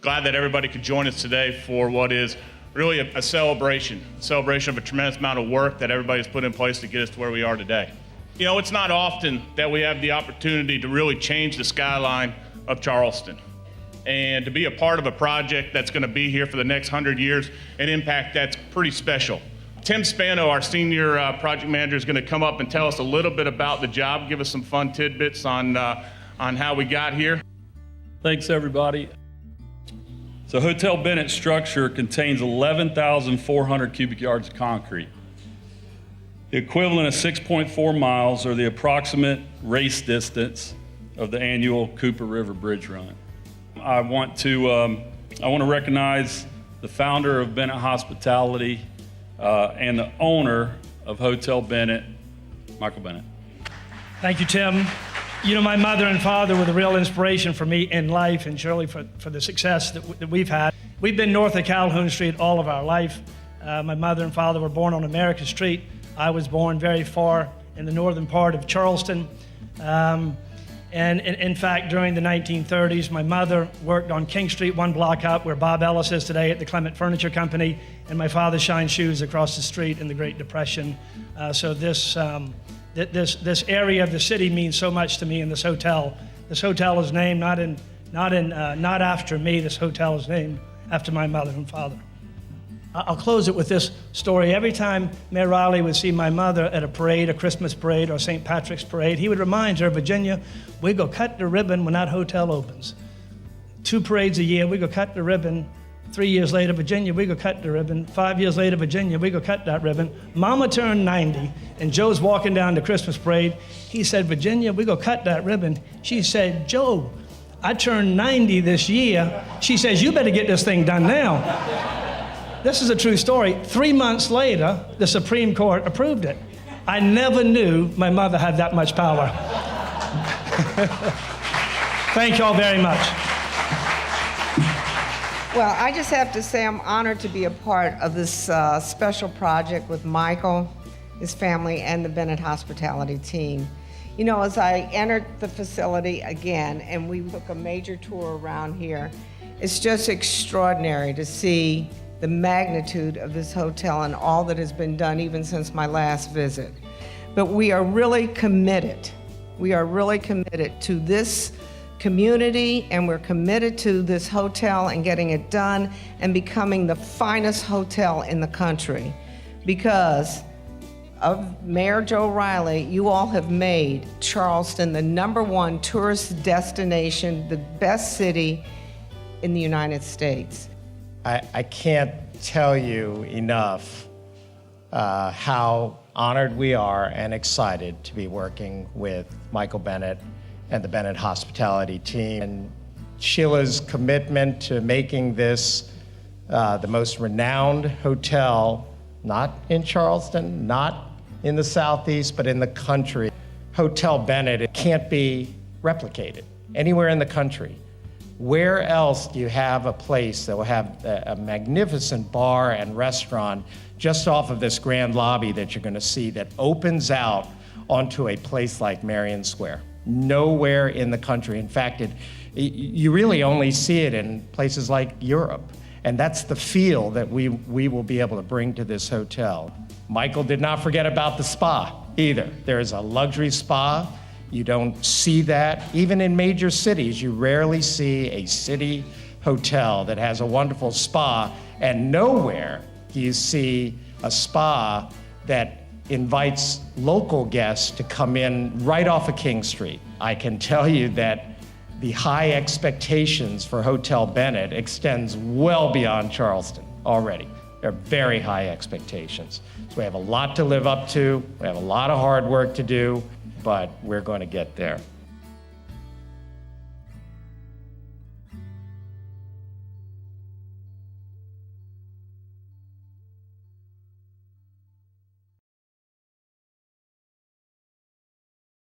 Glad that everybody could join us today for what is really a celebration of a tremendous amount of work that everybody's put in place to get us to where we are today. You know, it's not often that we have the opportunity to really change the skyline of Charleston and to be a part of a project that's going to be here for the next 100 years, an impact that's pretty special. Tim Spano, our senior project manager, is going to come up and tell us a little bit about the job, give us some fun tidbits on how we got here. Thanks, everybody. So Hotel Bennett structure contains 11,400 cubic yards of concrete, the equivalent of 6.4 miles or the approximate race distance of the annual Cooper River Bridge Run. I want to recognize the founder of Bennett Hospitality and the owner of Hotel Bennett, Michael Bennett. Thank you, Tim. You know, my mother and father were the real inspiration for me in life and surely for the success that we've had. We've been north of Calhoun Street all of our life. My mother and father were born on America Street. I was born very far in the northern part of Charleston. And in fact, during the 1930s, my mother worked on King Street, one block up where Bob Ellis is today at the Clement Furniture Company, and my father shined shoes across the street in the Great Depression. So this area of the city means so much to me, and this hotel. This hotel is named not after me. This hotel is named after my mother and father. I'll close it with this story. Every time Mayor Riley would see my mother at a parade, a Christmas parade or St. Patrick's parade, he would remind her, Virginia, we go cut the ribbon when that hotel opens. 2 parades a year, we go cut the ribbon. 3 years later, Virginia, we go cut the ribbon. 5 years later, Virginia, we go cut that ribbon. Mama turned 90, and Joe's walking down the Christmas parade. He said, Virginia, we go cut that ribbon. She said, Joe, I turned 90 this year. She says, you better get this thing done now. This is a true story. 3 months later, the Supreme Court approved it. I never knew my mother had that much power. Thank you all very much. Well, I just have to say I'm honored to be a part of this special project with Michael, his family, and the Bennett Hospitality team. You know, as I entered the facility again and we took a major tour around here, it's just extraordinary to see the magnitude of this hotel and all that has been done even since my last visit. But we are really committed. We are really committed to this community, and we're committed to this hotel and getting it done and becoming the finest hotel in the country. Because of Mayor Joe Riley, you all have made Charleston the #1 tourist destination, the best city in the United States. I can't tell you enough how honored we are and excited to be working with Michael Bennett and the Bennett Hospitality team. And Sheila's commitment to making this the most renowned hotel, not in Charleston, not in the Southeast, but in the country. Hotel Bennett, it can't be replicated anywhere in the country. Where else do you have a place that will have a magnificent bar and restaurant just off of this grand lobby that you're going to see that opens out onto a place like Marion Square? Nowhere in the country. In fact, you really only see it in places like Europe. And that's the feel that we will be able to bring to this hotel. Michael did not forget about the spa either. There is a luxury spa. You don't see that. Even in major cities, you rarely see a city hotel that has a wonderful spa, and nowhere do you see a spa that invites local guests to come in right off of King Street. I can tell you that the high expectations for Hotel Bennett extends well beyond Charleston already. They're very high expectations. So we have a lot to live up to. We have a lot of hard work to do, but we're going to get there.